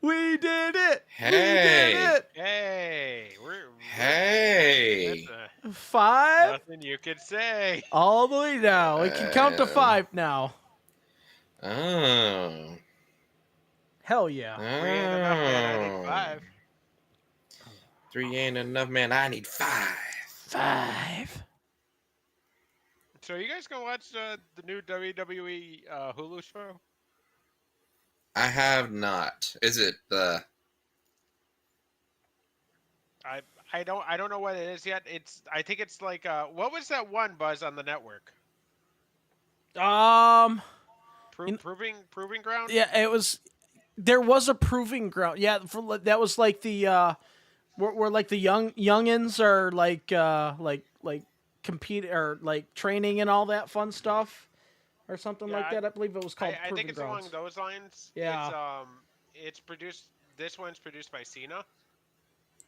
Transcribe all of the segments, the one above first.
We did it. Hey. We did it. Hey, Hey. that's 5 nothing you could say. all the way down. We can count to 5 now. Oh. Hell yeah. 3 ain't enough, man. I need 5. 3 ain't enough, man. I need 5. 5. So you guys gonna watch the new WWE Hulu show? I have not. Is it the? I don't know what it is yet. I think it's like what was that one, Buzz, on the network? Proving ground. Yeah, it was. There was a proving ground. Yeah, that was like the where like the youngins are like compete or like training and all that fun stuff or something like that. I believe it was called. I think Proving it's Grounds. along those lines. Yeah. It's produced. This one's produced by Cena.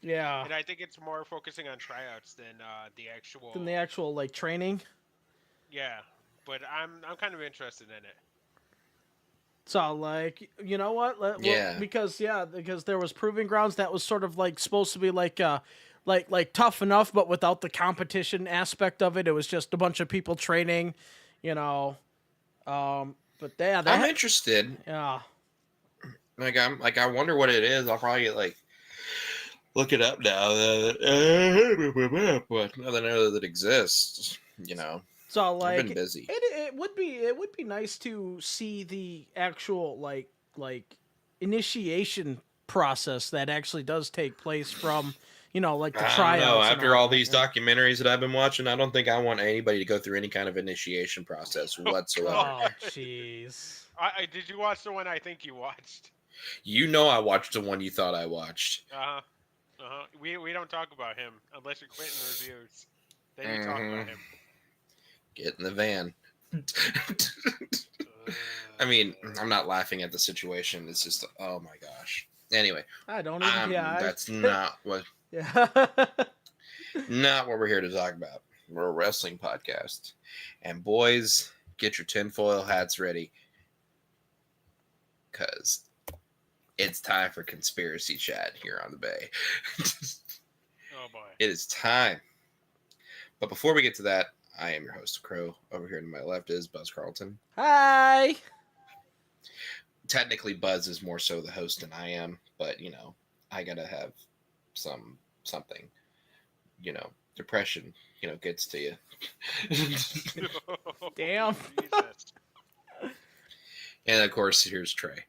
Yeah. And I think it's more focusing on tryouts than the actual. Than the actual like training. Yeah, but I'm kind of interested in it. So like, you know what? Yeah. Because there was Proving Grounds that was sort of like supposed to be like Tough Enough, but without the competition aspect of it. It was just a bunch of people training, you know. But yeah, I'm interested. Yeah. I wonder what it is. I'll probably look it up now. But now that I know that it exists, you know. So like, I've been busy. It would be nice to see the actual like initiation process that actually does take place from like the tryouts. I don't know. After all these documentaries that I've been watching, I don't think I want anybody to go through any kind of initiation process whatsoever. Oh jeez. Did you watch the one I think you watched? You know I watched the one you thought I watched. We don't talk about him unless you're Quentin reviews. Then you talk about him. Get in the van. I mean, I'm not laughing at the situation. It's just, oh my gosh. Anyway, I don't even. That's not what. Yeah. Not what we're here to talk about. We're a wrestling podcast, and boys, get your tinfoil hats ready, cause it's time for conspiracy chat here on the Bay. Oh boy! It is time. But before we get to that, I am your host, Crow. Over here to my left is Buzz Carlton. Hi. Technically, Buzz is more so the host than I am, but I gotta have something. Depression, gets to you. Damn. Jesus. And of course, here's Trey.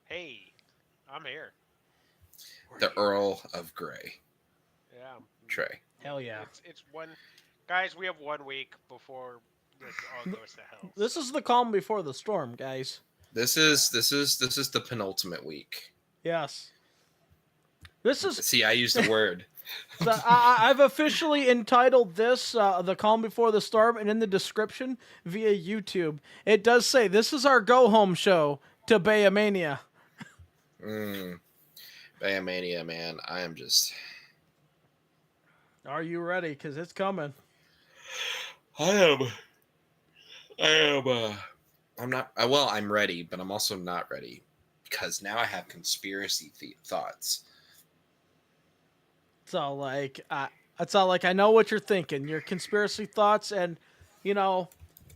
Hey, I'm here. The Earl of Grey. Yeah. Trey. Hell yeah. It's one. Guys, we have 1 week before this all goes to hell. This is the calm before the storm, guys. This is the penultimate week. Yes. This is. See, I used the word. I've officially entitled this "The Calm Before the Storm," and in the description via YouTube, it does say this is our go-home show to Bayamania. Bayamania, man, I am just. Are you ready? Because it's coming. I am. I'm not. Well, I'm ready, but I'm also not ready because now I have conspiracy thoughts. It's all like I know what you're thinking. Your conspiracy thoughts, and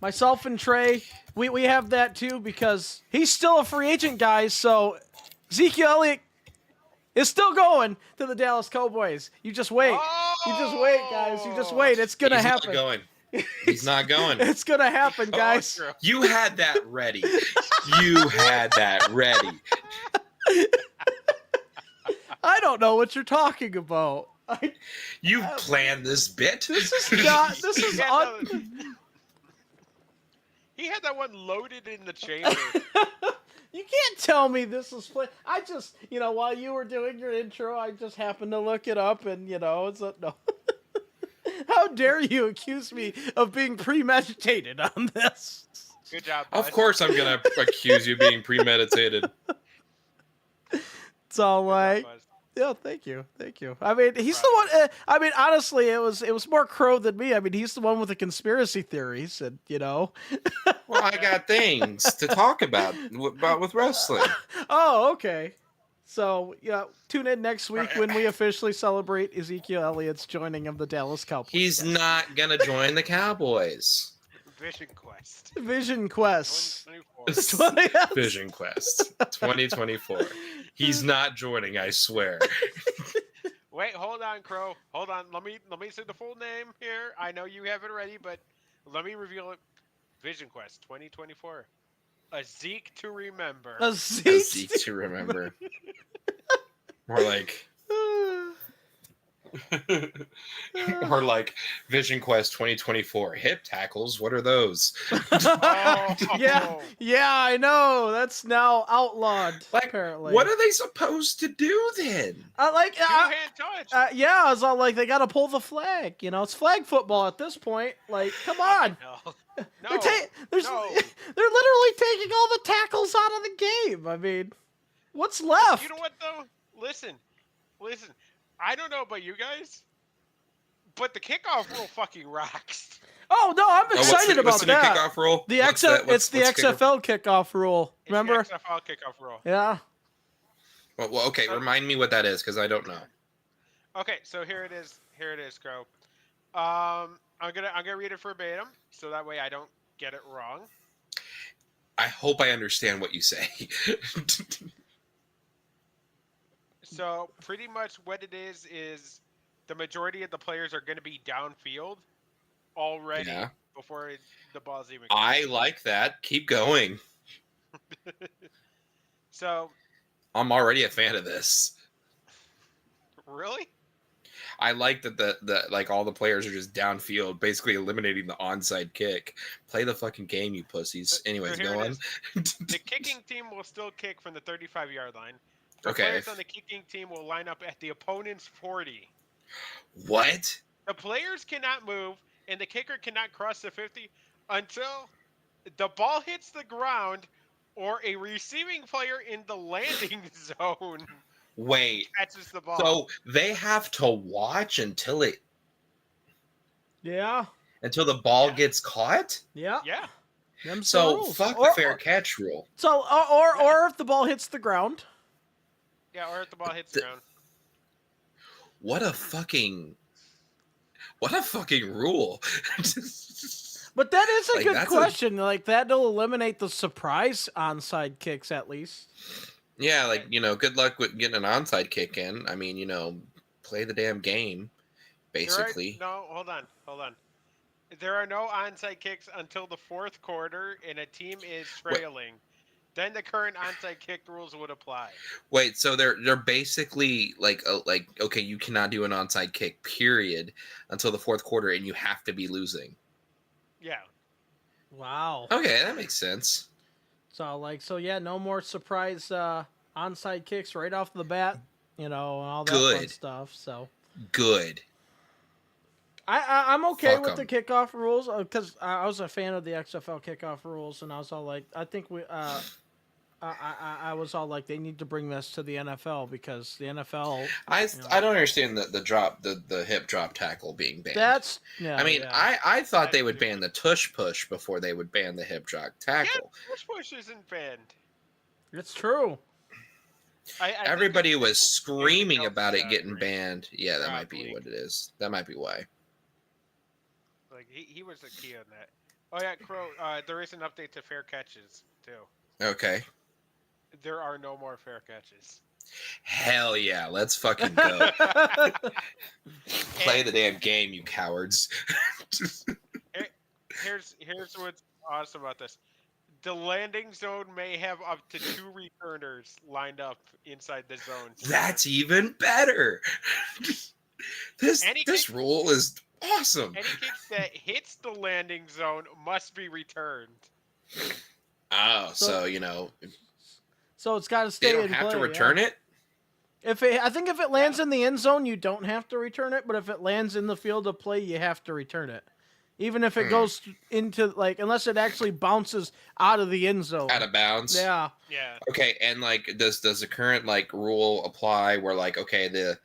myself and Trey, we have that too because he's still a free agent, guys. So Ezekiel Elliott is still going to the Dallas Cowboys. You just wait. You just wait, guys. You just wait. It's gonna happen. He's not going. He's not going. It's gonna happen, guys. You had that ready. You had that ready. I don't know what you're talking about. You planned this bit. This is not. This is He had that one loaded in the chamber. You can't tell me this is planned. I just, while you were doing your intro, I just happened to look it up, and it's no. How dare you accuse me of being premeditated on this? Good job, Buzz. Of course, I'm gonna accuse you of being premeditated. It's all like. Yeah, thank you. I mean, he's the one. I mean, honestly, it was more Crow than me. I mean, he's the one with the conspiracy theories, and Well, I got things to talk about with wrestling. Oh, okay. So yeah, tune in next week when we officially celebrate Ezekiel Elliott's joining of the Dallas Cowboys. He's not gonna join the Cowboys. Vision Quest. Vision Quest. 2024. Vision Quest 2024. He's not joining, I swear. Wait, hold on, Crow. Hold on. Let me say the full name here. I know you have it ready, but let me reveal it. Vision Quest 2024. A Zeke to remember. A A Zeke to remember. More like or like Vision Quest 2024 hip tackles. What are those? Yeah, I know. That's now outlawed. Like, apparently. what are they supposed to do then? Two-hand touch. Yeah, I was all like, they got to pull the flag. You know, it's flag football at this point. Like, come on. No. They're literally taking all the tackles out of the game. I mean, what's left? You know what though? Listen. I don't know about you guys, but the kickoff rule fucking rocks. Oh no, I'm excited what's about the that. Kickoff rule? It's the XFL kickoff rule. Remember? It's the XFL kickoff rule. Yeah. Well, okay. Remind me what that is, because I don't know. Okay, so here it is. Crow. I'm gonna read it verbatim, so that way I don't get it wrong. I hope I understand what you say. So pretty much what it is the majority of the players are going to be downfield already before the ball's even. I like that. Keep going. So. I'm already a fan of this. Really? I like that the like all the players are just downfield, basically eliminating the onside kick. Play the fucking game, you pussies. Anyways, go on. The kicking team will still kick from the 35-yard line. The Okay. players on the kicking team will line up at the opponent's 40. What? The players cannot move, and the kicker cannot cross the 50 until the ball hits the ground or a receiving player in the landing zone. Wait. Catches the ball. So they have to watch until it. Yeah. Until the ball gets caught. Yeah. Yeah. So fuck the fair catch rule. So or if the ball hits the ground. Yeah, or if the ball hits the ground. What a fucking rule. But that is a Like, good question. Like, that'll eliminate the surprise onside kicks at least. Yeah, like, good luck with getting an onside kick in. I mean, play the damn game, basically. Hold on. There are no onside kicks until the fourth quarter and a team is trailing. Then the current onside kick rules would apply. Wait, so they're basically like okay, you cannot do an onside kick, period, until the fourth quarter, and you have to be losing. Yeah. Wow. Okay, that makes sense. So yeah, no more surprise onside kicks right off the bat, and all that fun stuff. So good. I'm okay with the kickoff rules because I was a fan of the XFL kickoff rules, and I was all like, I think I was all like, they need to bring this to the NFL because the NFL. I don't understand the hip drop tackle being banned. I thought they would ban the tush push before they would ban the hip drop tackle. Yeah, tush push isn't banned. It's true. Everybody was screaming about it getting banned. Yeah, that might be what it is. That might be why. Like he was the key on that. Oh yeah, Crow. There is an update to fair catches too. Okay. There are no more fair catches. Hell yeah, let's fucking go. Play the damn game, you cowards. Here's what's awesome about this. The landing zone may have up to 2 returners lined up inside the zone. That's even better. This rule is awesome. Any kick that hits the landing zone must be returned. Oh, so So it's got to stay in play. They don't have to return it? I think if it lands in the end zone, you don't have to return it. But if it lands in the field of play, you have to return it. Even if it goes into, unless it actually bounces out of the end zone. Out of bounds? Yeah. Yeah. Okay, and, does the current, rule apply where, okay, the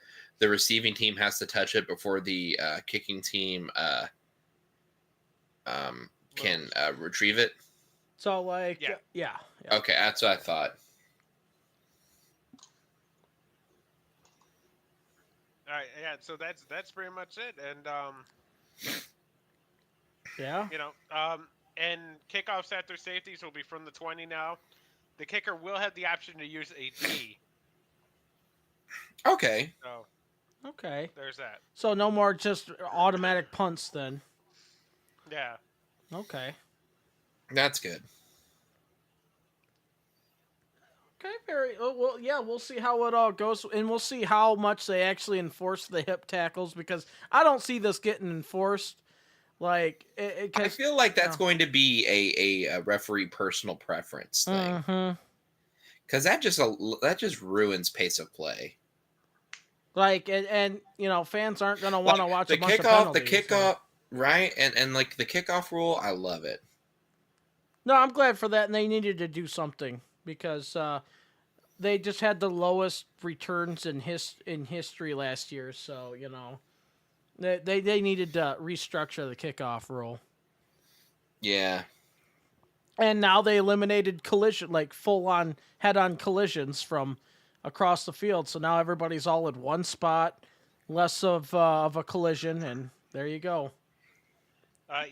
receiving team has to touch it before the kicking team can retrieve it? So, yeah. Okay, that's what I thought. Yeah. So that's pretty much it. And Yeah. And kickoffs after safeties will be from the 20 now. The kicker will have the option to use a D. Okay. So Okay. there's that. So no more just automatic punts then. Yeah. Okay. That's good. Okay, very well. Yeah, we'll see how it all goes, and we'll see how much they actually enforce the hip tackles because I don't see this getting enforced. Like, I feel like that's going to be a referee personal preference thing, because that just ruins pace of play. Like, and fans aren't going to want to watch a bunch of penalties. The kickoff, right? And like the kickoff rule, I love it. No, I'm glad for that, and they needed to do something because they just had the lowest returns in history last year. So they needed to restructure the kickoff rule. Yeah. And now they eliminated full on head on collisions from across the field. So now everybody's all in one spot, less of a collision, and there you go.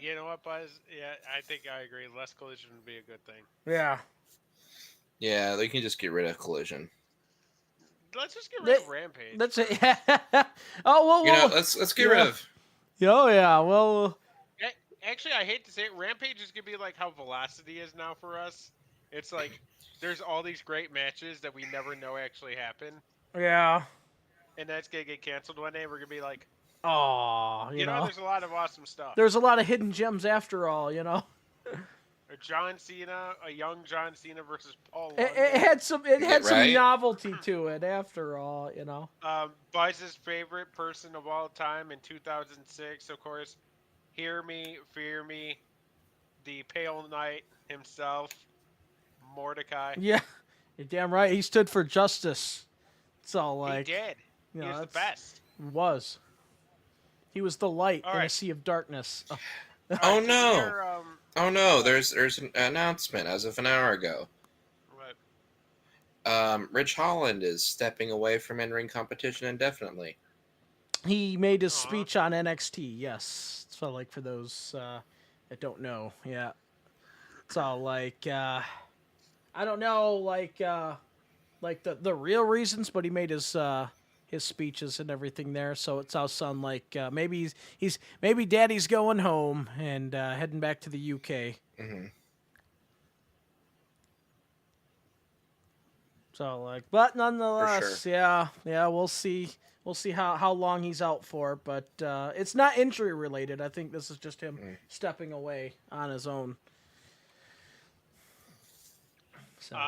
You know what, Buzz? Yeah, I think I agree. Less collision would be a good thing. Yeah. Yeah, they can just get rid of collision. Let's just get rid of Rampage. That's it. Oh well. Let's get rid of. Oh yeah. Well. Actually, I hate to say it, Rampage is gonna be like how Velocity is now for us. It's like there's all these great matches that we never know actually happen. Yeah. And that's gonna get canceled one day. We're gonna be like, oh, you know, there's a lot of awesome stuff. There's a lot of hidden gems after all, John Cena, a young John Cena versus Paul. It had some novelty to it after all, Buzz's favorite person of all time in 2006, of course. Hear me, fear me, the Pale Knight himself, Mordecai. Yeah, you're damn right. He stood for justice. It's all like he did. He was the best. Was. He was the light in a sea of darkness. Oh no! Oh no! There's an announcement as of an hour ago. What? Rich Holland is stepping away from in-ring competition indefinitely. He made his speech on NXT. Yes. So like for those that don't know, yeah. It's all like I don't know like the real reasons, but he made his speeches and everything there. So it's all sound like maybe maybe Daddy's going home and heading back to the UK. Mm-hmm. So like, but nonetheless, sure. yeah, we'll see. We'll see how long he's out for, but it's not injury related. I think this is just him stepping away on his own. So.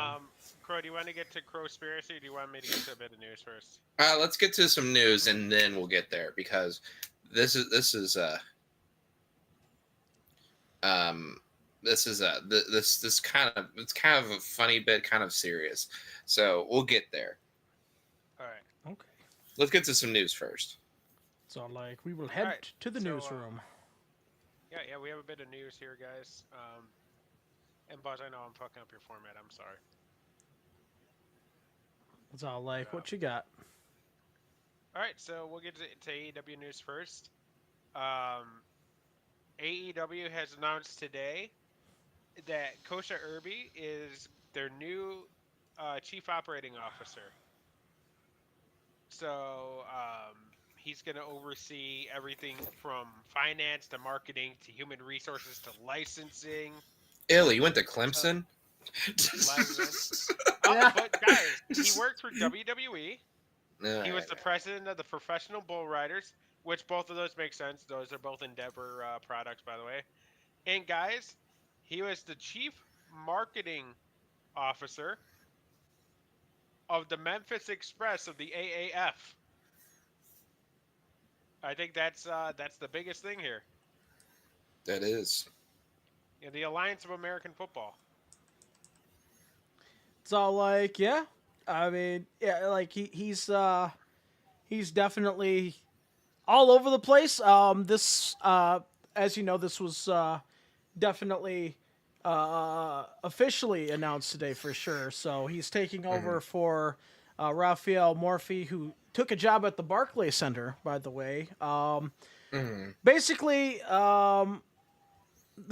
Crow, do you want to get to Crowspiracy, or do you want me to get to a bit of news first? Let's get to some news and then we'll get there because this kind of a funny bit, kind of serious. So we'll get there. All right. Okay. Let's get to some news first. So like we will head to the newsroom. Yeah, we have a bit of news here, guys. And Buzz, I know I'm fucking up your format. I'm sorry. It's all like, what you got? All right, so we'll get to AEW news first. AEW has announced today that Kosha Irby is their new chief operating officer. So he's going to oversee everything from finance to marketing to human resources to licensing. Ew, you went to Clemson? But guys, he worked for WWE. No, he was the president of the Professional Bull Riders, which both of those make sense. Those are both Endeavor products, by the way. And guys, he was the chief marketing officer of the Memphis Express of the AAF. I think that's the biggest thing here. That is. Yeah, the Alliance of American Football. It's all like, yeah. I mean, yeah, like he's definitely all over the place. This as you know, this was definitely officially announced today for sure. So he's taking over for Raphael Morphy, who took a job at the Barclays Center, by the way. Basically, the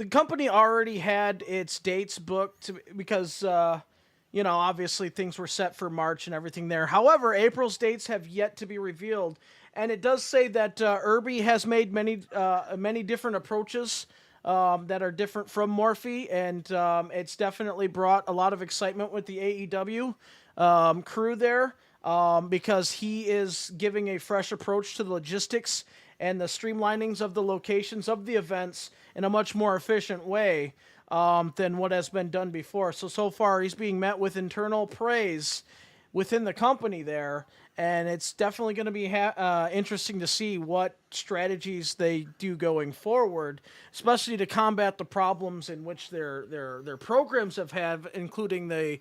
company already had its dates booked because, obviously things were set for March and everything there. However, April's dates have yet to be revealed. And it does say that Irby has made many different approaches that are different from Morphe, and it's definitely brought a lot of excitement with the AEW crew there because he is giving a fresh approach to the logistics and the streamlinings of the locations of the events in a much more efficient way than what has been done before. So far, he's being met with internal praise within the company there, and it's definitely going to be interesting to see what strategies they do going forward, especially to combat the problems in which their programs have had, including the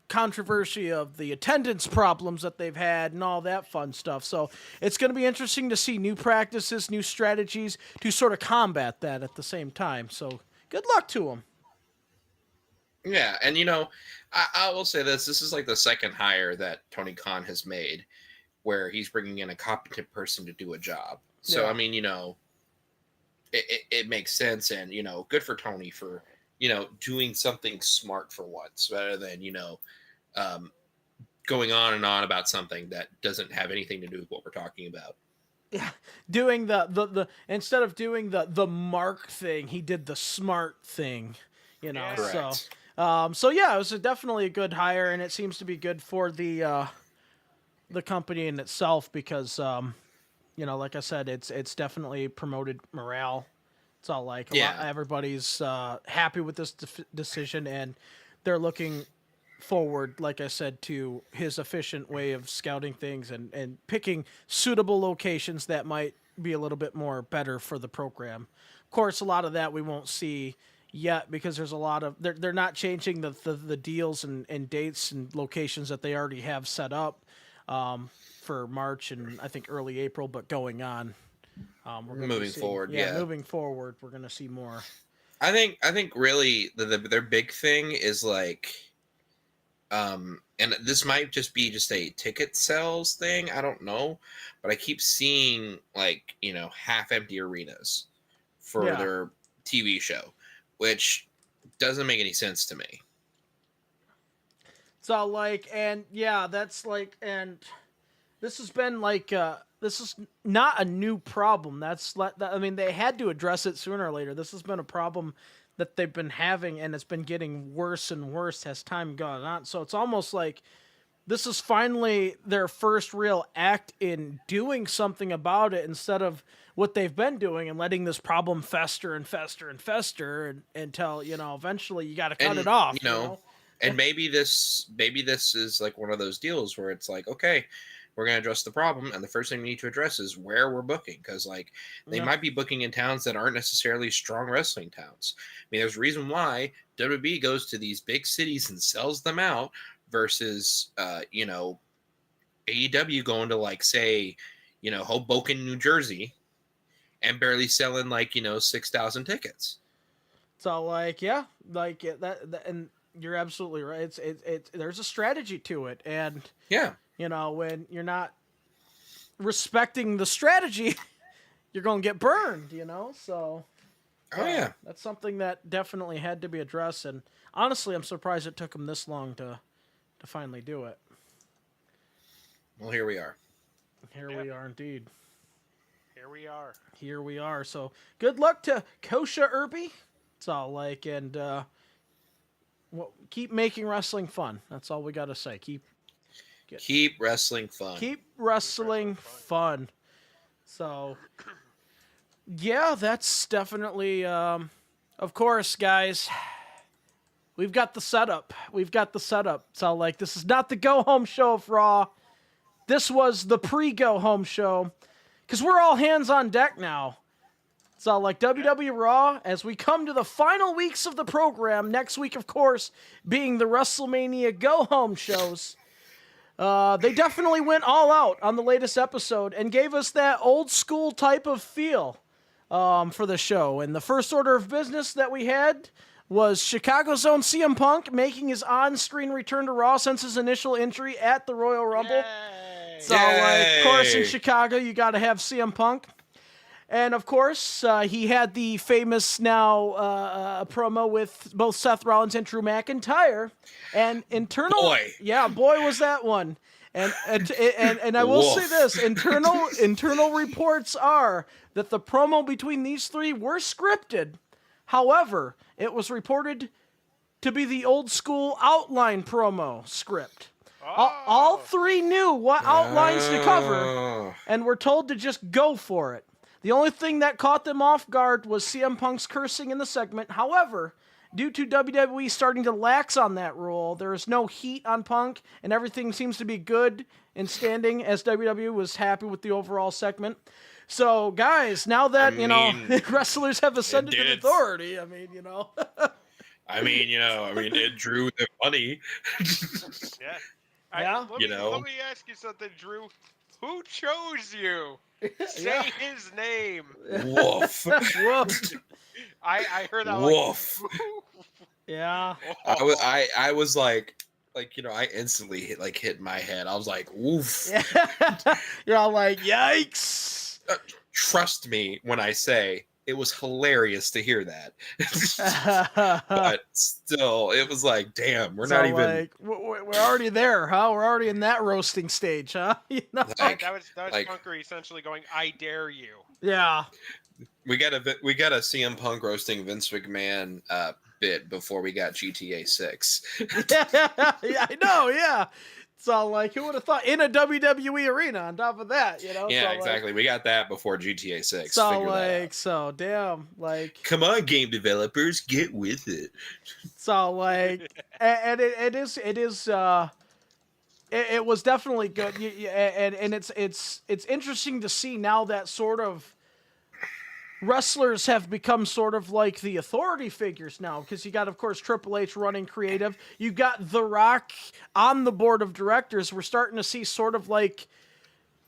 controversy of the attendance problems that they've had and all that fun stuff. So it's going to be interesting to see new practices, new strategies to sort of combat that at the same time. So good luck to them. Yeah, and I will say this is like the second hire that Tony Khan has made where he's bringing in a competent person to do a job. So, yeah. I mean, it makes sense, and, good for Tony for, doing something smart for once rather than, going on and on about something that doesn't have anything to do with what we're talking about. Yeah, doing the instead of doing the Mark thing, he did the smart thing, Correct. So yeah, it was definitely a good hire, and it seems to be good for the company in itself because, like I said, it's definitely promoted morale. It's all like everybody's happy with this decision, and they're looking forward, like I said, to his efficient way of scouting things and picking suitable locations that might be a little bit more better for the program. Of course, a lot of that we won't see yet because there's a lot of they're not changing the deals and dates and locations that they already have set up for March and I think early April, but going on moving forward moving forward we're gonna see more. I think really their big thing is like and this might just be a ticket sales thing, I don't know, but I keep seeing like half empty arenas for their TV show, which doesn't make any sense to me. So like, and yeah, that's like, and this has been like, this is not a new problem. I mean, they had to address it sooner or later. This has been a problem that they've been having, and it's been getting worse and worse as time gone on. So it's almost like this is finally their first real act in doing something about it instead of what they've been doing and letting this problem fester and fester and fester until, eventually you got to cut it off. And maybe this is like one of those deals where it's like, okay, we're going to address the problem. And the first thing we need to address is where we're booking. Cause like they might be booking in towns that aren't necessarily strong wrestling towns. I mean, there's a reason why WWE goes to these big cities and sells them out versus, AEW going to like, say, Hoboken, New Jersey and barely selling like, 6,000 tickets. So like, that and you're absolutely right. It's there's a strategy to it. And when you're not respecting the strategy, you're going to get burned, so. That's something that definitely had to be addressed. And honestly, I'm surprised it took them this long to finally do it. Well, here we are. We are indeed. Here we are. So good luck to Kosha Irby. It's all like, and keep making wrestling fun. That's all we got to say. Keep wrestling fun. Keep wrestling fun. So, yeah, that's definitely, of course, guys. We've got the setup. So, like, this is not the go-home show of Raw. This was the pre-go-home show. Because we're all hands on deck now. So, like, WWE Raw, as we come to the final weeks of the program, next week, of course, being the WrestleMania go-home shows, they definitely went all out on the latest episode and gave us that old-school type of feel for the show. And the first order of business that we had was Chicago's own CM Punk making his on-screen return to Raw since his initial injury at the Royal Rumble. Yay. So, of course, in Yay. Chicago, you got to have CM Punk. And, of course, he had the famous now promo with both Seth Rollins and Drew McIntyre. And internal... Boy. Yeah, boy, was that one. And I will say Woof. this, internal reports are that the promo between these three were scripted. However, it was reported to be the old school outline promo script. All three knew what outlines to cover and were told to just go for it. The only thing that caught them off guard was CM Punk's cursing in the segment. However, due to WWE starting to lax on that rule, there is no heat on Punk, and everything seems to be good and standing as WWE was happy with the overall segment. So, guys, now that, wrestlers have ascended to authority, it drew the money. Yeah. Yeah. Let me ask you something, Drew. Who chose you? Say his name. Woof. Woof. I heard that. Woof. Yeah. I was like, I instantly hit my head. I was like, woof. You're all like, yikes. Trust me when I say it was hilarious to hear that. But still, it was like, damn, we're not even. Like, we're already there, huh? We're already in that roasting stage, huh? Like, that was Punker essentially going, "I dare you." Yeah. We got a CM Punk roasting Vince McMahon bit before we got GTA 6. yeah, I know. Yeah. So, like, who would have thought in a WWE arena on top of that, Yeah, so, exactly. We got that before GTA 6. So, damn, like. Come on, game developers, get with it. So, like, and it was definitely good. And it's interesting to see now that sort of wrestlers have become sort of like the authority figures now, because you got, of course, Triple H running creative. You got The Rock on the board of directors. We're starting to see sort of like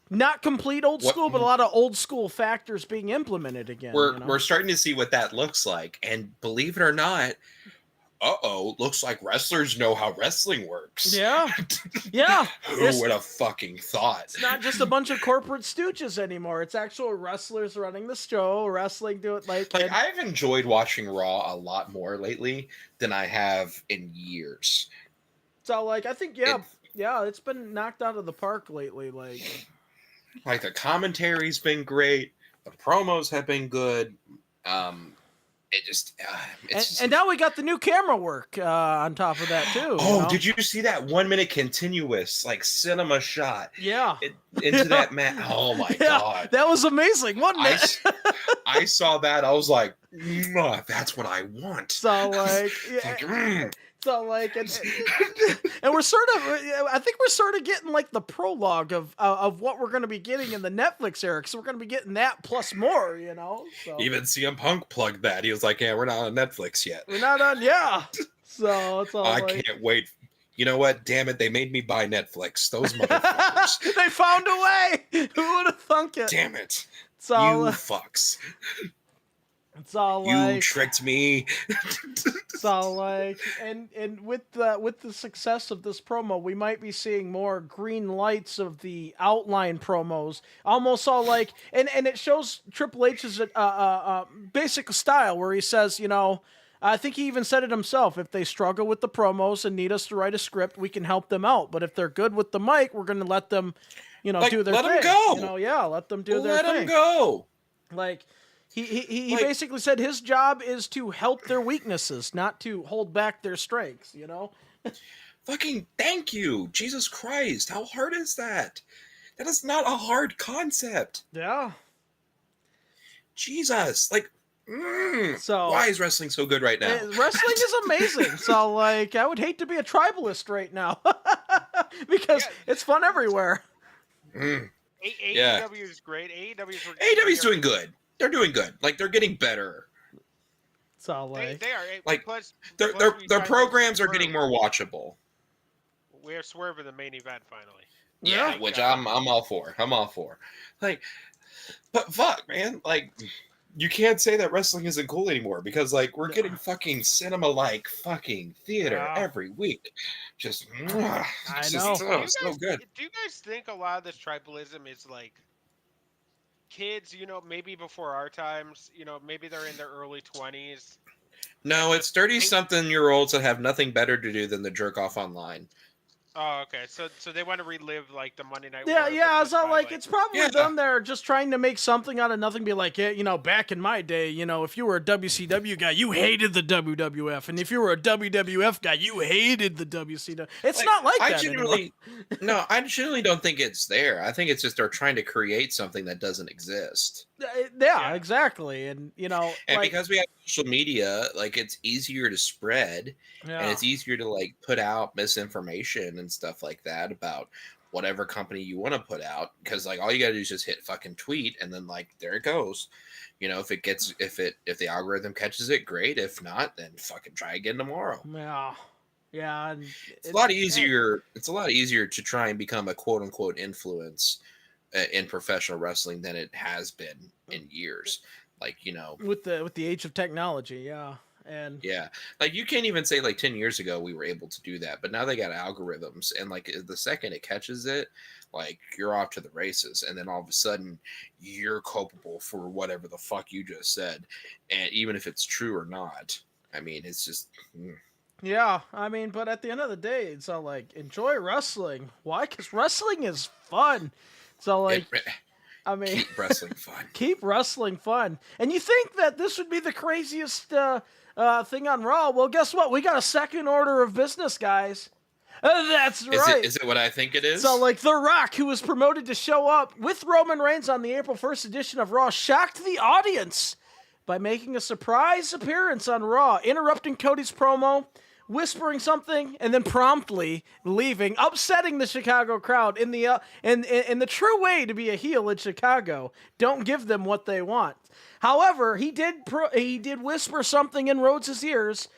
not complete old school, but a lot of old school factors being implemented again. We're starting to see what that looks like, and believe it or not, looks like wrestlers know how wrestling works. Yeah. Yeah. Who would have fucking thought? It's not just a bunch of corporate stooges anymore. It's actual wrestlers running the show, wrestling, do it like I've enjoyed watching Raw a lot more lately than I have in years. So, like, I think, it's been knocked out of the park lately. Like, the commentary's been great. The promos have been good. And now we got the new camera work on top of that too. Did you see that 1 minute continuous cinema shot? Yeah, into that mat. Oh my god, that was amazing, wasn't it? I saw that. I was like, that's what I want. So and we're sort of, I think we're sort of getting like the prologue of what we're going to be getting in the Netflix era, because we're going to be getting that plus more, So. Even CM Punk plugged that. He was like, yeah, we're not on Netflix yet. We're not on, yeah. So it's all I can't wait. You know what? Damn it. They made me buy Netflix. Those motherfuckers. They found a way. Who would have thunk it? Damn it. You fucks. It's all you tricked me. It's all like, and with the success of this promo, we might be seeing more green lights of the outline promos. Almost all like, and it shows Triple H's basic style where he says, I think he even said it himself. If they struggle with the promos and need us to write a script, we can help them out. But if they're good with the mic, we're going to let them, do their thing. Let them go. Let them do their thing. Let them go. Like. He basically said his job is to help their weaknesses, not to hold back their strengths, Fucking thank you. Jesus Christ. How hard is that? That is not a hard concept. Yeah. Jesus. So why is wrestling so good right now? Wrestling is amazing. So, I would hate to be a tribalist right now because it's fun everywhere. AEW is great. AEW's doing good. They're doing good. They're getting better. It's all they are. Plus, their programs are getting more watchable. We're swerving the main event finally. Yeah, which I'm all for. But fuck, man. you can't say that wrestling isn't cool anymore because like we're No. getting fucking cinema like fucking theater Yeah. every week. Just I it's know. just, oh, so good. Do you guys think a lot of this tribalism is like kids, maybe before our times, maybe they're in their early 20s and No, it's just 30 think, something year olds that have nothing better to do than to jerk off online. oh, okay. So they want to relive like the Monday Night Yeah, War, yeah. but I was just all by like, like, it's probably Yeah. them there just trying to make something out of nothing. Be like, yeah, back in my day, if you were a WCW guy, you hated the WWF, and if you were a WWF guy, you hated the WCW. It's not like I that genuinely no, I genuinely don't think it's there. I think it's just they're trying to create something that doesn't exist. anymore. Yeah. Exactly. And And because we have social media, like it's easier to spread and it's easier to like put out misinformation and stuff like that about whatever company you want to put out because like all you got to do is just hit fucking tweet and then like there it goes. If the algorithm catches it, great. If not, then fucking try again tomorrow. Yeah. And It's a lot easier. It's a lot easier to try and become a quote unquote influence in professional wrestling than it has been in years. Like with the age of technology, yeah. And yeah, like you can't even say like 10 years ago we were able to do that, but now they got algorithms, and like the second it catches it, like you're off to the races, and then all of a sudden you're culpable for whatever the fuck you just said, and even if it's true or not, I mean it's just. yeah, I mean, but at the end of the day, it's all like enjoy wrestling. Why? Because wrestling is fun. So like, I mean, Keep wrestling fun. keep wrestling fun. And you think that this would be the craziest thing on Raw? Well, guess what? We got a second order of business, guys. That's right. Is it what I think it is? So, like, The Rock, who was promoted to show up with Roman Reigns on the April 1st edition of Raw, shocked the audience by making a surprise appearance on Raw, interrupting Cody's promo, whispering something, and then promptly leaving, upsetting the Chicago crowd in the true way to be a heel in Chicago. Don't give them what they want. However, he did whisper something in Rhodes' ears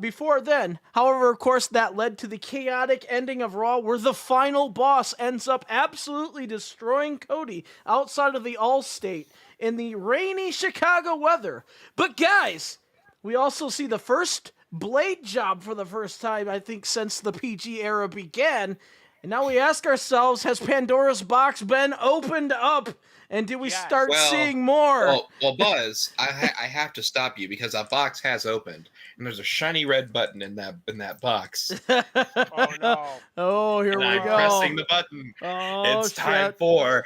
before then. However, of course, that led to the chaotic ending of Raw, where the final boss ends up absolutely destroying Cody outside of the All-State in the rainy Chicago weather. But guys, we also see the first blade job for the first time, I think, since the PG era began. And now we ask ourselves, has Pandora's box been opened up? And do we Yes. start seeing more? Well, Buzz, I have to stop you because that box has opened, and there's a shiny red button in that box. Oh no! Oh, here And we I'm go. pressing the button. Oh, It's time shit. for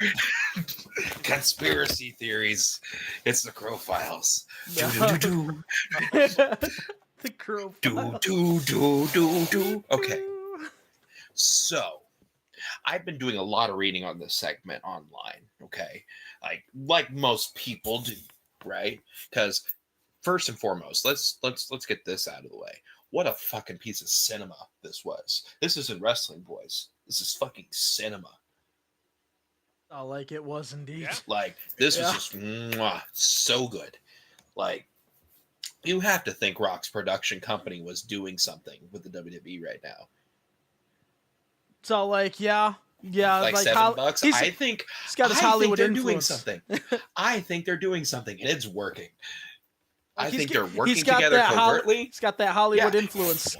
conspiracy theories. It's the Crow Files. Do The Crow do Files. do. Okay, so I've been doing a lot of reading on this segment online. Okay, like most people do, right? Because first and foremost, let's get this out of the way. What a fucking piece of cinema this was. This isn't wrestling, boys. This is fucking cinema. Oh, like it was indeed. Yeah. Like this Yeah. was just so good. Like you have to think Rock's production company was doing something with the WWE right now. So, like, yeah. Like $7. He's I think got his Hollywood they're influence. doing something. I think they're doing something, and it's working. I Like, think he's they're got working together that covertly. He's got that Hollywood Yeah. influence.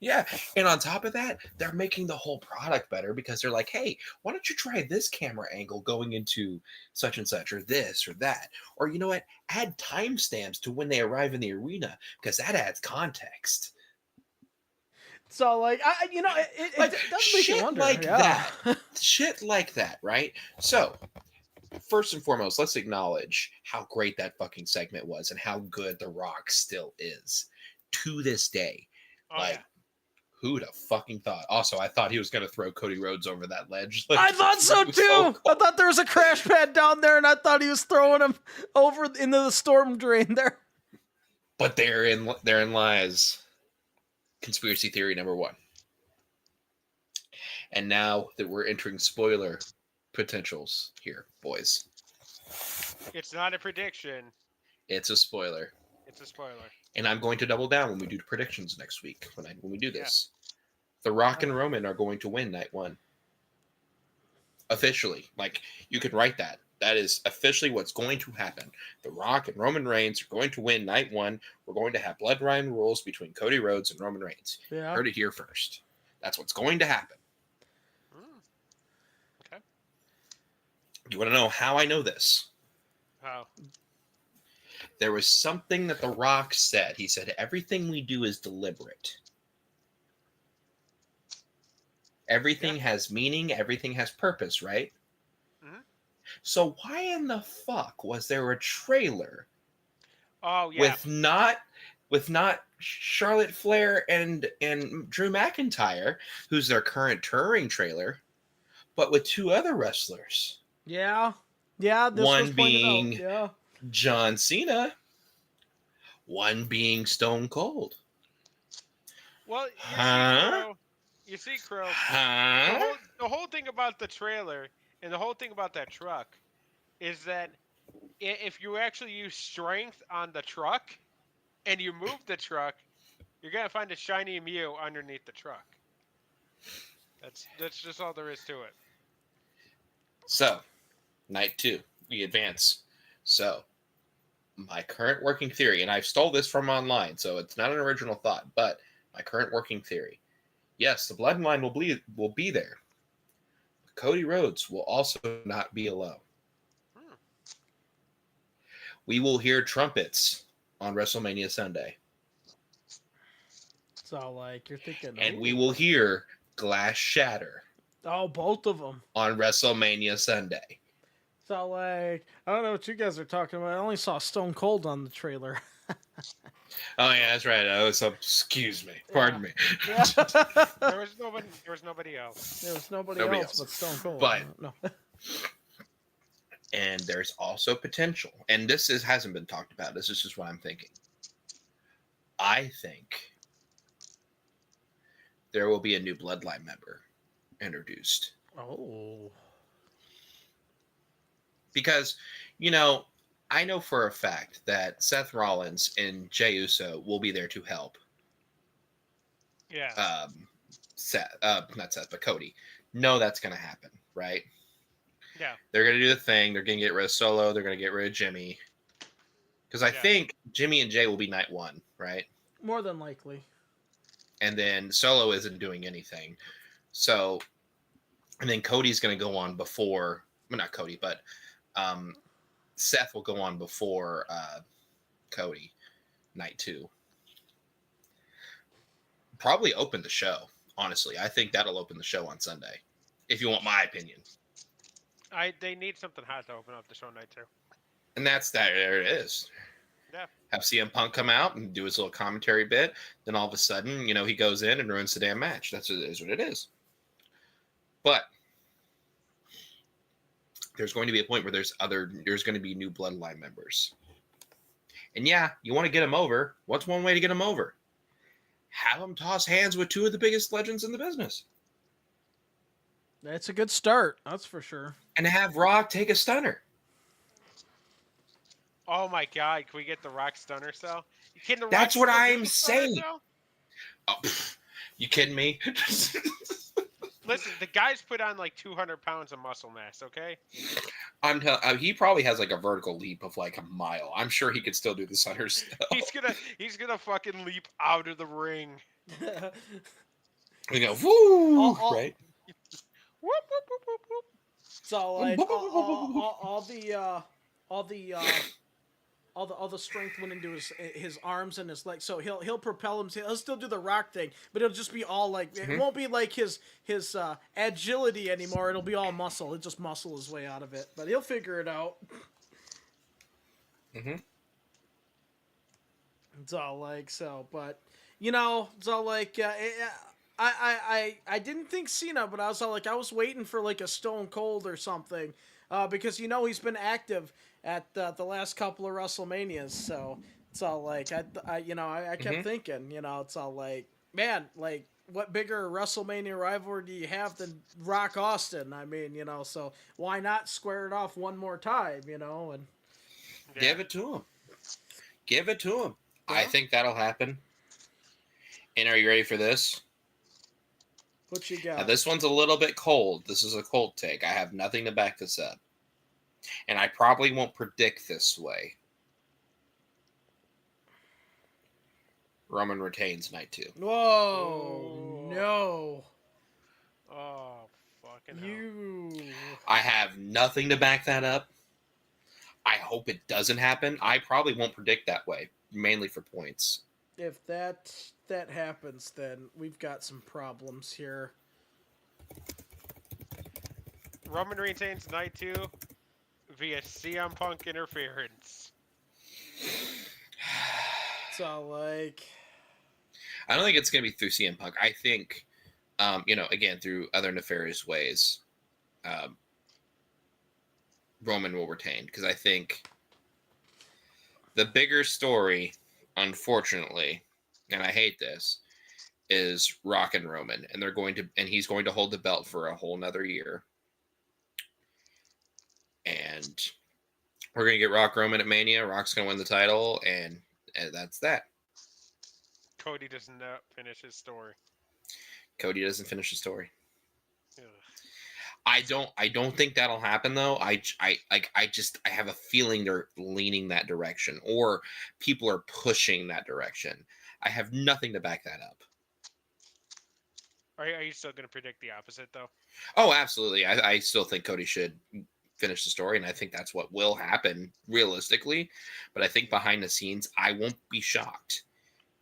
Yeah, and on top of that, they're making the whole product better because they're like, hey, why don't you try this camera angle going into such and such, or this or that, or you know what? Add timestamps to when they arrive in the arena because that adds context. So, like, it Like, does make you shit wonder. like yeah. Shit like that, right? So, first and foremost, let's acknowledge how great that fucking segment was and how good The Rock still is to this day. Oh, Like, yeah. who'd have fucking thought? Also, I thought he was going to throw Cody Rhodes over that ledge. Like, I thought so it was too. cool. I thought there was a crash pad down there, and I thought he was throwing him over into the storm drain there. But therein lies conspiracy theory number one. And now that we're entering spoiler potentials here, boys, It's not a prediction. it's a spoiler. It's a spoiler. And I'm going to double down when we do predictions next week. When we do this, The Rock and Roman are going to win night one. Officially, like you could write that That is officially what's going to happen. The Rock and Roman Reigns are going to win night one. We're going to have bloodline rules between Cody Rhodes and Roman Reigns. Yeah. Heard it here first. That's what's going to happen. Okay. You want to know how I know this? How? There was something that The Rock said. He said, everything we do is deliberate. Everything has meaning. Everything has purpose, right? Mhm. So why in the fuck was there a trailer Oh yeah. with not Charlotte Flair and Drew McIntyre, who's their current touring trailer, but with two other wrestlers? Yeah. Yeah, this One was pointed being out. Yeah. John Cena, one being Stone Cold. Well, Huh? You see, Crow. The Huh? whole thing about the trailer and the whole thing about that truck is that if you actually use strength on the truck and you move the truck, you're gonna find a shiny Mew underneath the truck. That's just all there is to it. So, night two, we advance. So, my current working theory, and I've stole this from online, so it's not an original thought, but my current working theory. Yes, the bloodline will be there. Cody Rhodes will also not be alone. Hmm. We will hear trumpets on WrestleMania Sunday. So like you're thinking, And we ooh. will hear glass shatter Oh, both of them. on WrestleMania Sunday. So like I don't know what you guys are talking about. I only saw Stone Cold on the trailer. Oh yeah, that's right. Oh, so excuse me. Pardon me. Yeah. There was nobody else. There was nobody Nobody else else. but Stone Cold. But- no. And there's also potential, and hasn't been talked about. This is just what I'm thinking. I think there will be a new bloodline member introduced. Oh. Because, I know for a fact that Seth Rollins and Jey Uso will be there to help. Yeah. Not Seth, but Cody. No, that's going to happen, right? Yeah. They're going to do the thing. They're going to get rid of Solo. They're going to get rid of Jimmy. Because I think Jimmy and Jay will be night one, right? More than likely. And then Solo isn't doing anything. So, and then Cody's going to go on before, well, not Cody, but Seth will go on before Cody, night two. Probably open the show, honestly. I think that'll open the show on Sunday, if you want my opinion. They need something hot to open up the show night too. And there it is. Yeah. Have CM Punk come out and do his little commentary bit. Then all of a sudden, he goes in and ruins the damn match. That's what it is. But there's going to be a point where there's going to be new bloodline members. And yeah, you want to get them over. What's one way to get them over? Have them toss hands with two of the biggest legends in the business. That's a good start. That's for sure. And have Rock take a stunner. Oh my God! Can we get the Rock Stunner cell? Can the That's Rock what still do I'm the stunner saying. cell? Oh, you kidding me? Listen, the guy's put on like 200 pounds of muscle mass. Okay. He probably has like a vertical leap of like a mile. I'm sure he could still do the stunner still. He's gonna fucking leap out of the ring. We go woo, Oh, right? Whoop whoop whoop whoop whoop. So like all the strength went into his arms and his legs. So he'll propel himself. He'll still do the Rock thing, but it'll just be all like it won't be like his agility anymore. It'll be all muscle. He'll just muscle his way out of it. But he'll figure it out. Mm-hmm. It's all like so, but it's all like I didn't think Cena, but I was all like I was waiting for like a Stone Cold or something, because he's been active at the last couple of WrestleManias, so it's all like I kept thinking, it's all like, man, like what bigger WrestleMania rivalry do you have than Rock Austin? I mean, so why not square it off one more time, and Give it to him. Give it to him. Yeah. I think that'll happen. And are you ready for this? What you got? Now, this one's a little bit cold. This is a cold take. I have nothing to back this up. and I probably won't predict this way. Roman retains night 2. Whoa, Oh. no. Oh, fucking hell. You. I have nothing to back that up. I hope it doesn't happen. I probably won't predict that way, mainly for points. If that happens, then we've got some problems here. Roman retains night 2 via CM Punk interference. So, like... I don't think it's going to be through CM Punk. I think, again, through other nefarious ways, Roman will retain. Because I think the bigger story, unfortunately, and I hate this, is Rock and Roman. And he's going to hold the belt for a whole nother year. And we're going to get Rock Roman at Mania. Rock's going to win the title, and that's that. Cody does not finish his story. Cody doesn't finish the story. Ugh. I don't think that'll happen though. I have a feeling they're leaning that direction, or people are pushing that direction. I have nothing to back that up. Are you still going to predict the opposite though? Oh, absolutely. I still think Cody should finish the story, and I think that's what will happen realistically. But I think behind the scenes, I won't be shocked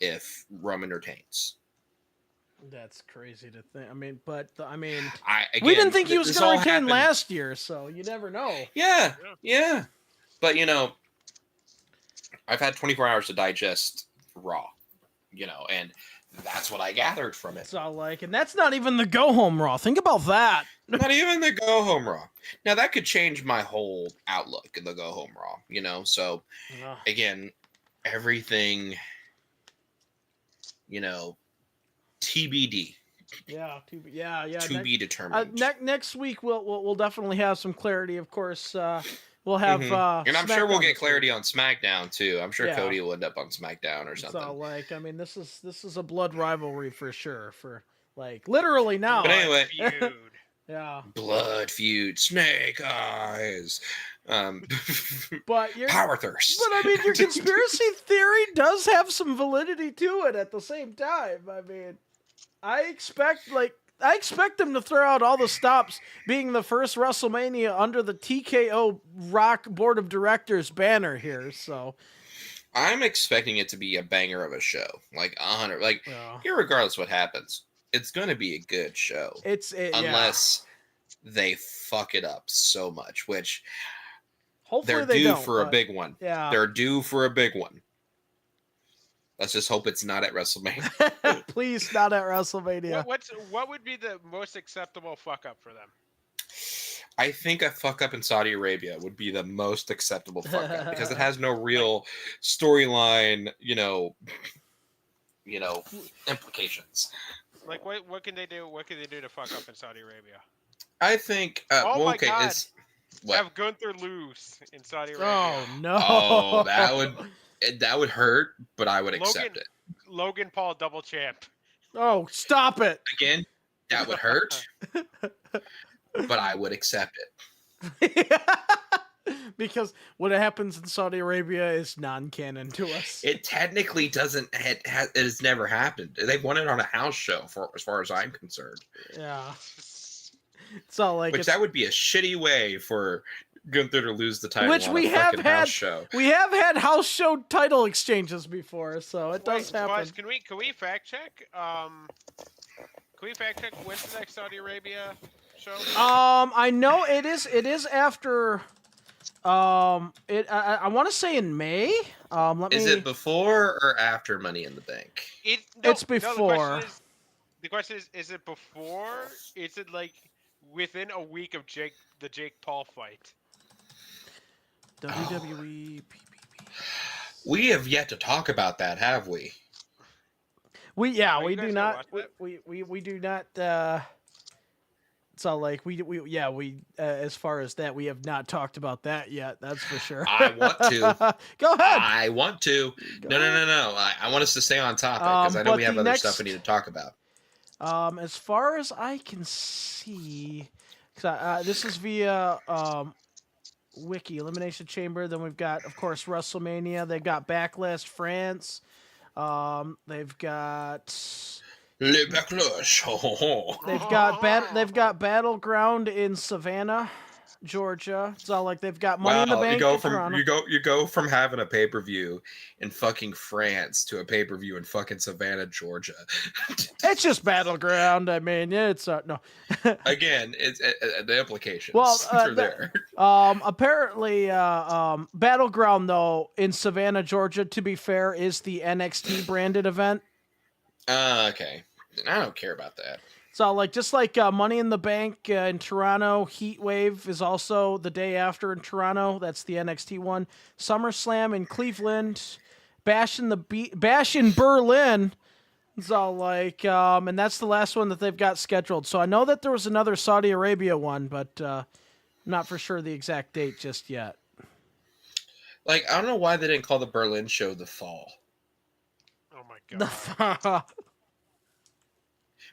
if Roman retains. That's crazy to think. I mean, but We we didn't think he was going to retain last year, so you never know. Yeah. But I've had 24 hours to digest Raw, and that's what I gathered from it. It's all like, and that's not even the go home Raw. Think about that. Not even the go home Raw. Now that could change my whole outlook of the go home Raw. So again, everything, TBD. Yeah, To be determined. Next week we'll definitely have some clarity. Of course, we'll have. And I'm sure we'll SmackDown get this clarity week. on SmackDown too. I'm sure Yeah. Cody will end up on SmackDown or something. So like, this is a blood rivalry for sure. For like literally now. But anyway, Feud. Yeah. blood feud, snake eyes, But power thirst. But your conspiracy theory does have some validity to it at the same time. I expect them to throw out all the stops being the first WrestleMania under the TKO Rock Board of Directors banner here. So I'm expecting it to be a banger of a show, like 100. Like, irregardless what happens, it's going to be a good show. Unless they fuck it up so much, which hopefully they're due don't, for a big one. Yeah, they're due for a big one. Let's just hope it's not at WrestleMania. Please, not at WrestleMania. What would be the most acceptable fuck up for them? I think a fuck up in Saudi Arabia would be the most acceptable fuck up because it has no real storyline, implications. Like what can they do? What can they do to fuck up in Saudi Arabia? I think. My God. It's what? Have Gunther lose in Saudi Arabia. Oh no! Oh, that would hurt, but I would accept it. Logan Paul double champ. Oh, stop it! Again, that would hurt, but I would accept it. Because what happens in Saudi Arabia is non-canon to us. It technically doesn't. It has never happened. They won it on a house show, as far as I'm concerned. Yeah. It's all like that would be a shitty way for Gunther to lose the title. Which on we a have fucking had. House show. We have had house show title exchanges before, so it does happen. Boss, can we fact check? Can we fact check when's the next Saudi Arabia show? I know it is after. I want to say in May. Is it before or after Money in the Bank? It's before. No, the question is it before? Is it like within a week of the Jake Paul fight? WWE We have yet to talk about that, have we? We you do guys not. gonna watch We do not. So like we as far as that, we have not talked about that yet. That's for sure. I want to. Go ahead. I want to. No. I want us to stay on topic because I know we have other stuff we need to talk about. As far as I can see, 'cause this is via Wiki Elimination Chamber. Then we've got, of course, WrestleMania. They've got Backlash France. They've got Le Backlash. Ho, ho, ho. they've got Battleground in Savannah, Georgia. It's all like they've got Money in the Wow, Bank in Toronto. you go from having a pay-per-view in fucking France to a pay-per-view in fucking Savannah, Georgia. It's just Battleground. I mean, it's no. Again, it's the implications Well, are there. Apparently, Battleground though in Savannah, Georgia, to be fair, is the NXT branded event. Okay. I don't care about that. So, like, just like Money in the Bank in Toronto, Heat Wave is also the day after in Toronto. That's the NXT one. SummerSlam in Cleveland, Bash in Berlin. It's all like, and that's the last one that they've got scheduled. So I know that there was another Saudi Arabia one, but not for sure the exact date just yet. Like, I don't know why they didn't call the Berlin show the Fall. Oh my god.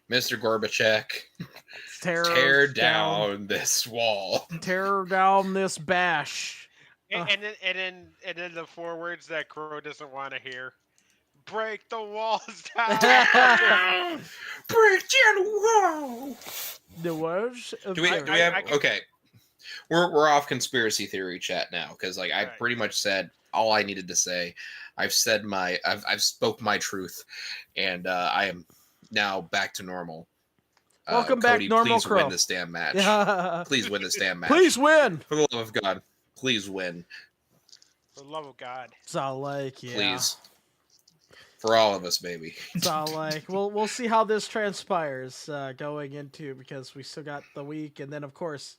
Mr. Gorbachev, tear down this wall. Tear down this bash. And then the 4 words that Crow doesn't want to hear. Break the walls down. Break down the wall. The words. Do we have okay? We're off conspiracy theory chat now because like I Right. pretty much said all I needed to say. I've said I've spoke my truth, and I am now back to normal. Welcome back, Cody, normal please Crow. win this damn match. Yeah. Please win this damn match. Please win. For the love of God, please win. For the love of God. It's all like, yeah. Please. For all of us, baby. It's all like, we'll see how this transpires going into, because we still got the week, and then of course,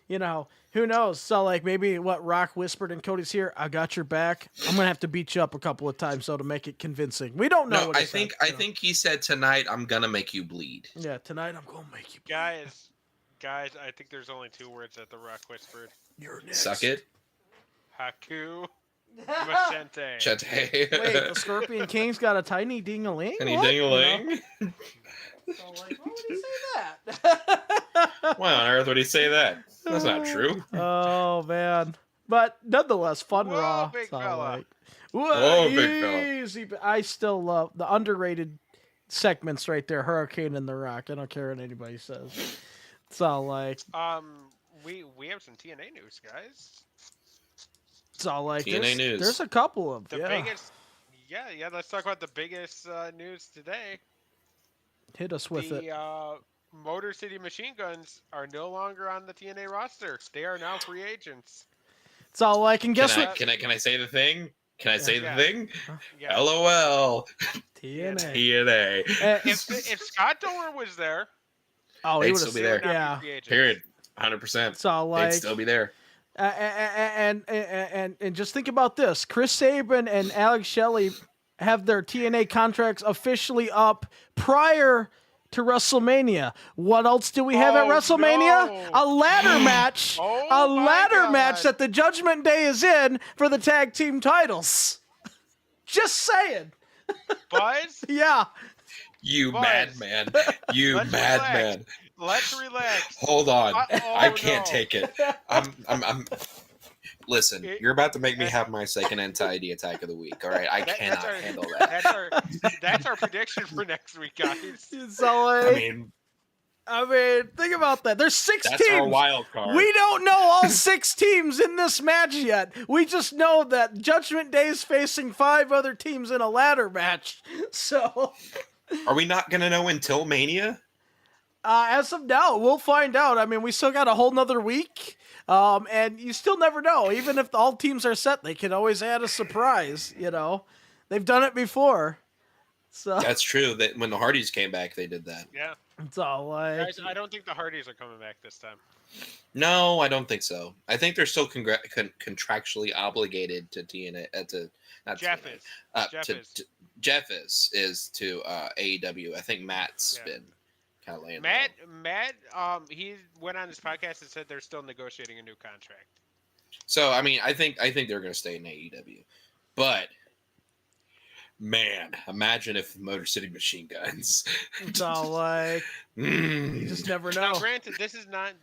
you know, who knows? So like maybe what Rock whispered in Cody's ear, I got your back. I'm gonna have to beat you up a couple of times though to make it convincing. We don't know. No, what I he said, think he said tonight I'm gonna make you bleed. Yeah, tonight I'm gonna make you. Guys, I think there's only 2 words that the Rock whispered. You're next. Suck it. Haku Machente. Chate. Wait, the Scorpion King's got a tiny ding-a-ling? Any What? ding-a-ling? So, like, why would he say that? Why on earth would he say that? That's not true. Oh man, but nonetheless, fun Whoa, Raw. big So, fella. like, Whoa, big fella. easy. I still love the underrated segments right there. Hurricane and The Rock. I don't care what anybody says. It's all like, We have some TNA news, guys. it's all like. TNA news. There's a couple of The biggest. Yeah. Let's talk about the biggest news today. Hit us with it. The Motor City Machine Guns are no longer on the TNA roster. They are now free agents. It's all like, and guess Can what? I say the thing? Can I say Yeah. the thing? Yeah. LOL. TNA. TNA. If Scott Doler was there, Oh, They'd he would still have be they there. would not Yeah. be free agents. Period. 100%. It's all They'd like, still be there. and just think about this: Chris Sabin and Alex Shelley have their TNA contracts officially up prior to WrestleMania. What else do we have at Oh, WrestleMania? no. A ladder match. Oh, a my ladder God. match that the Judgment Day is in for the tag team titles. Just saying. Buzz, You Yeah. Boys. madman. You Let's madman. let's relax. Hold on. Oh, I can't no. take it. I'm Listen, It- you're about to make me that- have my second anxiety attack of the week. All right, I That- cannot that's our- handle that. That's our prediction for next week, guys. So, I like, mean, I mean, think about that. There's 6 that's our teams. wild card. We don't know all 6 teams in this match yet. We just know that Judgment Day is facing 5 other teams in a ladder match. So, Are we not gonna know until Mania? as of now, we'll find out. I mean, we still got a whole nother week. And you still never know. Even if all teams are set, they can always add a surprise, you know. They've done it before. So, That's true. That when the Hardys came back, they did that. Yeah, it's all like... guys, I don't think the Hardys are coming back this time. No, I don't think so. I think they're still contractually obligated to TNA. Not Jeff TNA. is. Jeff is. Jeff is to AEW. I think Matt's Yeah. been kind of laying. Matt, he went on his podcast and said they're still negotiating a new contract. So I mean, I think they're going to stay in AEW, but man, imagine if Motor City Machine Guns. It's all like... Mm. You just never Now, know. granted, this is not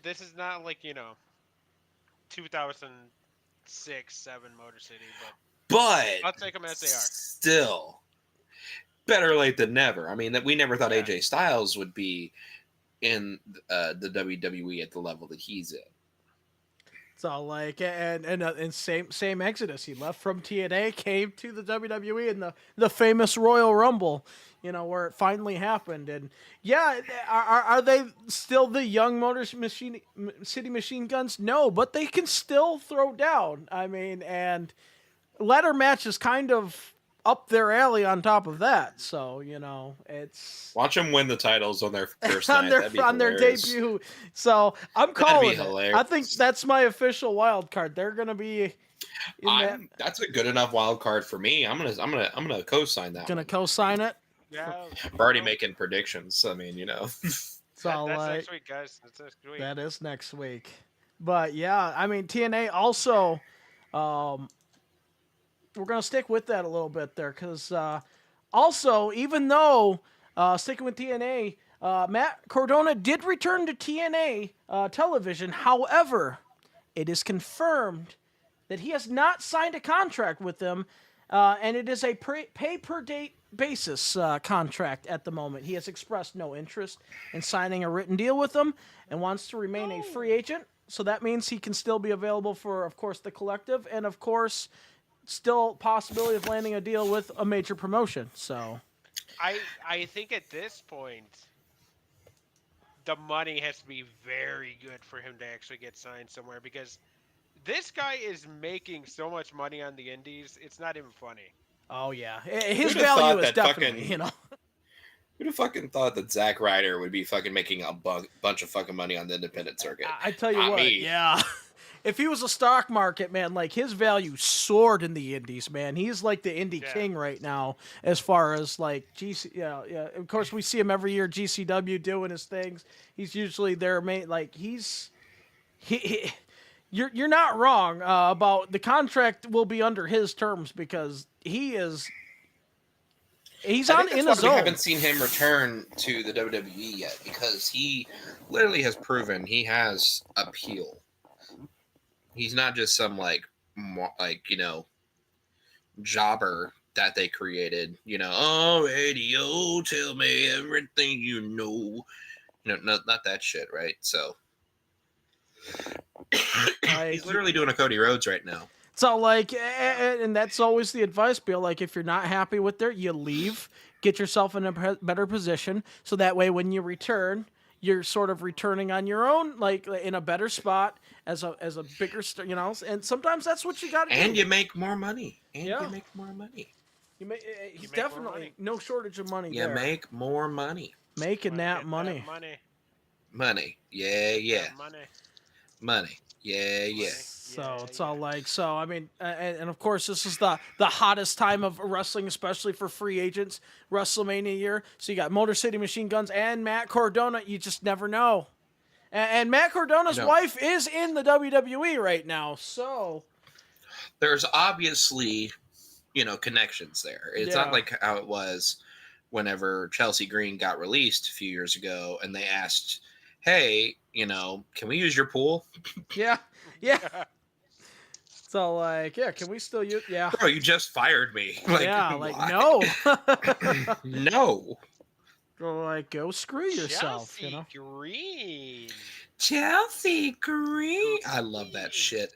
like 2000 6, 7 Motor City, but But I'll take them as they are. Still, better late than never. I mean, that we never thought Yeah. AJ Styles would be in the WWE at the level that he's in. So like, and same exodus. He left from TNA, came to the WWE in the famous Royal Rumble, where it finally happened. And yeah, are they still the young City Machine Guns? No, but they can still throw down. I mean, and ladder match is kind of up their alley on top of that. So, it's Watch them win the titles on their first on night. their That'd be on their hilarious. debut. So I'm That'd be calling it. hilarious. I think that's my official wild card. They're gonna be in that. That's a good enough wild card for me. I'm gonna co-sign that. Gonna one. co-sign it. Yeah. We're already making predictions. I mean, So That's like, next week, guys. That's next week. that is next week. But yeah, I mean TNA also. We're gonna stick with that a little bit there because also even though sticking with TNA, Matt Cardona did return to TNA television. However, it is confirmed that he has not signed a contract with them, and it is a pay-per-date basis contract at the moment. He has expressed no interest in signing a written deal with them and wants to remain a free agent. So that means he can still be available for, of course, the collective, and of course, still possibility of landing a deal with a major promotion. So I think at this point, the money has to be very good for him to actually get signed somewhere because this guy is making so much money on the indies. It's not even funny. oh yeah, his Who'd have value thought is that definitely fucking- Who'd have fucking thought that Zack Ryder would be fucking making a bunch of fucking money on the independent circuit? I tell you Not what, me. yeah. If he was a stock market man, like his value soared in the indies, man. He's like the indie king right now, as far as like GC. Yeah. Of course, we see him every year, GCW doing his things. He's usually their main. Like you're not wrong about the contract will be under his terms because he's I on think in that's his why we own. haven't seen him return to the WWE yet because he literally has proven he has appeal. He's not just some jobber that they created. Oh, radio, tell me everything you know. Not that shit, right? So he's literally doing a Cody Rhodes right now. So like, and that's always the advice, Bill. Like, if you're not happy with it, you leave, get yourself in a better position, so that way when you return, you're sort of returning on your own, like in a better spot as a bigger, And sometimes that's what you got to do. And you make more money. Yeah. You make more money. He's make more definitely money. no shortage of money. You there. make more money. Making that Get money. Money. Yeah. Money. Money. Yeah. So it's all like, so I mean, and of course this is the hottest time of wrestling, especially for free agents, WrestleMania year. So you got Motor City Machine Guns and Matt Cardona. You just never know. And Matt Cardona's wife is in the WWE right now, so there's obviously, connections there. It's not like how it was whenever Chelsea Green got released a few years ago and they asked, hey, can we use your pool? Yeah. So like, can we still use? Yeah. Bro, you just fired me. Why? No. No. So like, go screw yourself. Chelsea Green. Chelsea Green. I love that shit.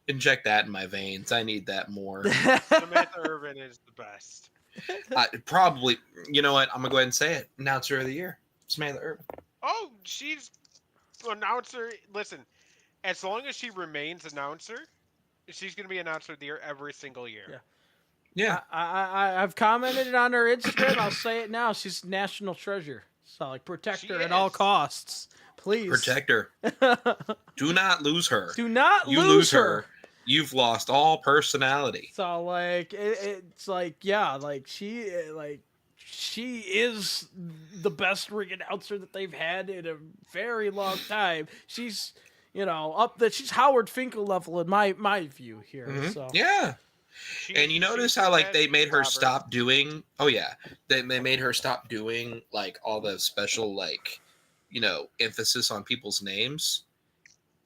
Inject that in my veins. I need that more. Samantha Irvin is the best. Probably. You know what? I'm gonna go ahead and say it. Announcer of the year, Samantha Irvin. Oh, she's announcer. Listen, as long as she remains announcer, she's going to be announcer of the year every single year. Yeah. I've commented on her Instagram. I'll say it now. She's national treasure. So like, protect her at all costs, please. Protect her. Do not lose her. Do not you lose her. You've lost all personality. So like, it's like, yeah, like she is the best ring announcer that they've had in a very long time. She's, she's Howard Finkel level in my view here. Mm-hmm. So yeah. And you notice how like they made her stop doing they made her stop doing like all the special emphasis on people's names.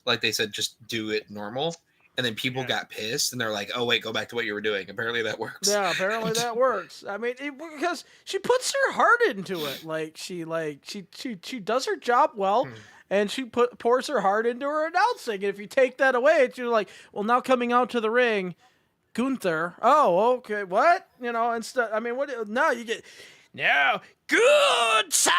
Like they said, just do it normal. and then people Yeah. got pissed, and they're like, "Oh wait, go back to what you were doing." Apparently that works. Yeah, apparently that works. I mean, because she puts her heart into it. She does her job well, and she pours her heart into her announcing. And if you take that away, it's you're like, well, now coming out to the ring, Gunther. Oh, okay, what? Instead, I mean, what? Now you get no good side.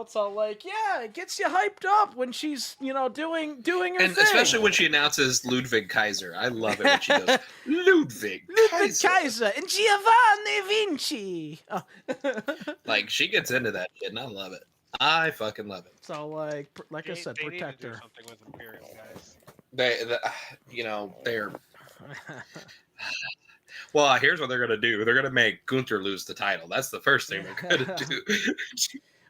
So like, yeah, it gets you hyped up when she's doing her And thing. especially when she announces Ludwig Kaiser. I love it when she goes, Ludwig Kaiser. Kaiser and Giovanni Vinci. Oh. Like, she gets into that shit, and I love it. I fucking love it. So like I said, they protect need to do her. something with Imperium, guys. They're. Well, here's what they're gonna do. They're gonna make Gunther lose the title. That's the first thing they're gonna do.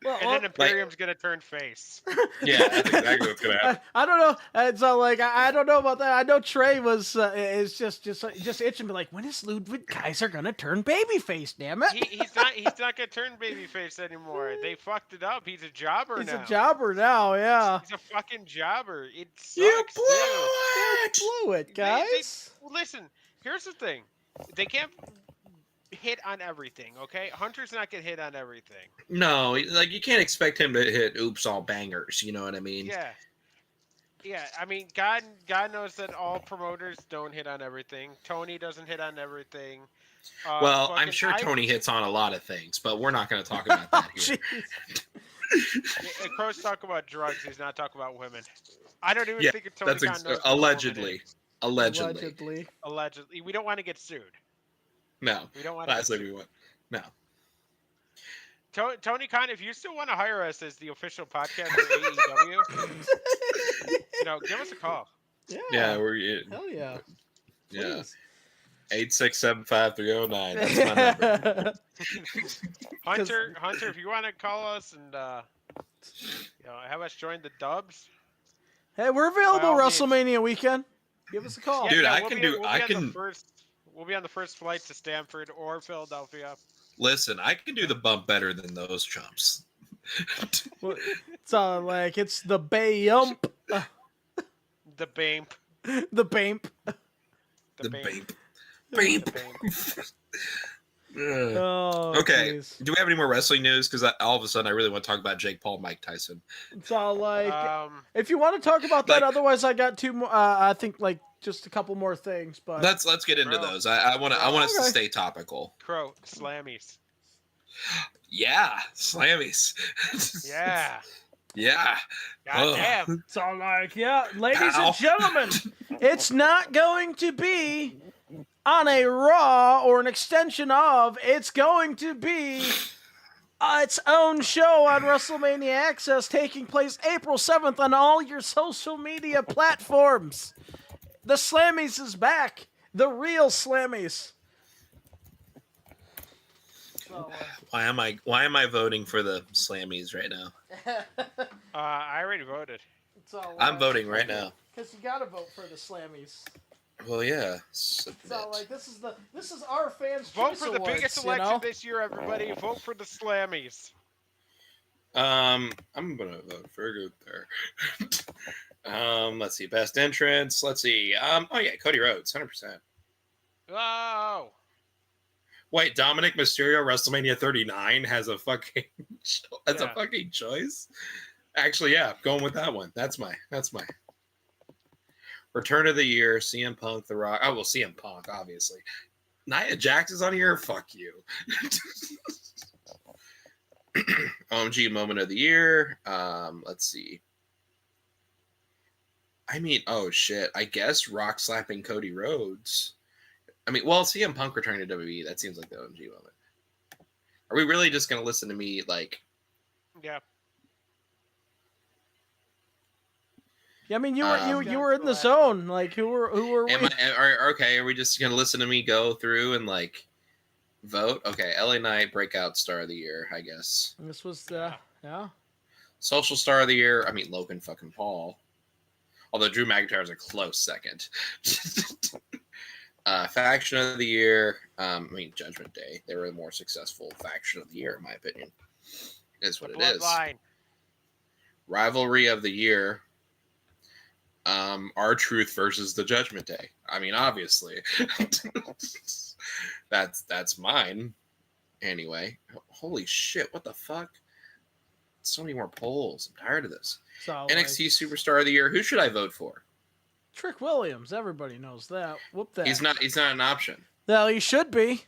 And then Imperium's gonna turn face. Yeah, that's exactly what's gonna happen. I don't know. And so like I don't know about that. I know Trey was is just itching to be like, when is Ludwig Kaiser gonna turn babyface? Damn it! He's not gonna turn babyface anymore. They fucked it up. He's a jobber He's now. a jobber now. Yeah. He's a fucking jobber. It sucks. You blew too. it! Blew it, guys. Listen, here's the thing. They can't hit on everything, okay? Hunter's not gonna hit on everything. No, like you can't expect him to hit oops all bangers. You know what I mean? Yeah. Yeah, I mean, God knows that all promoters don't hit on everything. Tony doesn't hit on everything. Well, I'm sure Tony hits on a lot of things, but we're not going to talk about that here. Crow's talking about drugs. He's not talking about women. I don't even Yeah, think Tony that's Khan knows allegedly. Allegedly. We don't want to get sued. No. We don't want Lastly, we want. No. Tony Khan, if you still want to hire us as the official podcast for AEW, give us a call. Yeah, Hell yeah. Yeah. Please. 8675309. That's my number. Hunter, if you want to call us and have us join the Dubs. Hey, we're available WrestleMania weekend. Give us a call. Dude, We'll be on the first flight to Stamford or Philadelphia. Listen, I can do the bump better than those chumps. It's like it's the Bayump. The Bamp. The Bamp. The Bamp. Oh, okay. Geez. Do we have any more wrestling news? Because all of a sudden I really want to talk about Jake Paul, Mike Tyson. It's all like, if you want to talk about that, otherwise I got two more. I think like just a couple more things, but let's get into those. I want us to stay topical. Crow slammies. Yeah, slammies. Yeah. Yeah. God damn. It's all like, ladies and gentlemen, it's not going to be on a Raw or an extension of. It's going to be its own show on WrestleMania Access, taking place April 7th on all your social media platforms. The Slammies is back. The real Slammies. So, Why am I voting for the Slammies right now? I already voted. I'm voting right now. Because you gotta vote for the Slammies. Well, yeah. So like this is our fans' Vote choice for the awards, biggest election this year, everybody. Vote for the Slammies. I'm gonna vote for Gunther. Let's see, best entrance. Let's see. Cody Rhodes, 100%. Oh. Wait, Dominic Mysterio, WrestleMania 39 has a fucking a fucking choice. Actually, yeah, going with that one. That's my Return of the Year, CM Punk, The Rock. Oh, well, CM Punk, obviously. Nia Jax is on here. Fuck you. OMG Moment of the Year. Let's see. I mean, oh shit. I guess Rock slapping Cody Rhodes. I mean, well, CM Punk returning to WWE. That seems like the OMG moment. Are we really just gonna listen to me like? Yeah. Yeah, I mean, you were in the zone. Like, who were we? Are we just gonna listen to me go through and like vote? Okay, LA Knight breakout star of the year, I guess. This was yeah. Social star of the year. I mean, Logan fucking Paul. Although Drew McIntyre is a close second. Faction of the year. I mean, Judgment Day. They were the more successful faction of the year, in my opinion. Is what it is. Bloodline. Rivalry of the year. R-Truth versus the Judgment Day. I mean, obviously, that's mine. Anyway, holy shit! What the fuck? So many more polls. I'm tired of this. So NXT Superstar of the Year. Who should I vote for? Trick Williams. Everybody knows that. Whoop that. He's not an option. Well, he should be.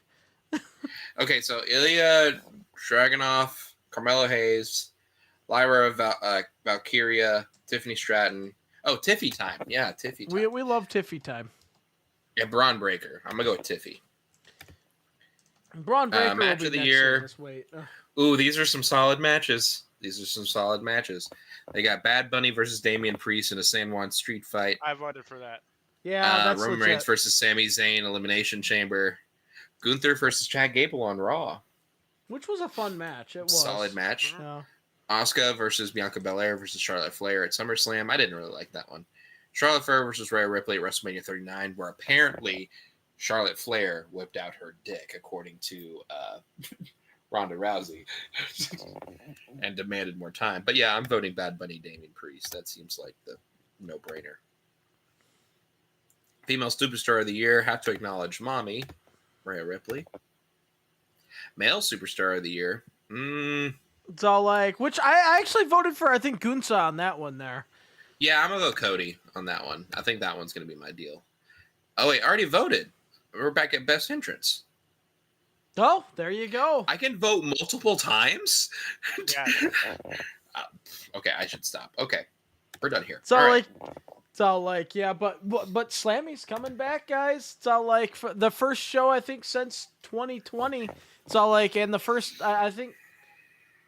Okay, so Ilya Dragunov, Carmelo Hayes, Lyra Valkyria, Tiffany Stratton. Oh, Tiffy time. Yeah, Tiffy time. We love Tiffy time. Yeah, Braun Breaker. I'm gonna go with Tiffy. Braun Breaker match will of be the next year. Just wait. Ooh, these are some solid matches. They got Bad Bunny versus Damian Priest in a San Juan street fight. I voted for that. Yeah, that's Roman legit. Reigns versus Sami Zayn, Elimination Chamber. Gunther versus Chad Gable on Raw. Which was a fun match. It was. Solid match. Yeah. Asuka versus Bianca Belair versus Charlotte Flair at SummerSlam. I didn't really like that one. Charlotte Flair versus Rhea Ripley at WrestleMania 39, where apparently Charlotte Flair whipped out her dick, according to Ronda Rousey, and demanded more time. But yeah, I'm voting Bad Bunny, Damian Priest. That seems like the no-brainer. Female Superstar of the Year, have to acknowledge Mommy, Rhea Ripley. Male Superstar of the Year, It's all like, which I actually voted for, I think, Gunsa on that one there. yeah, I'm going to go Cody on that one. I think that one's going to be my deal. Oh, wait, I already voted. We're back at Best Entrance. Oh, there you go. I can vote multiple times? Yeah. Okay, I should stop. Okay, we're done here. It's all All right. like, yeah, but Slammy's coming back, guys. It's all like the first show I think since 2020. It's all like, and the first I think,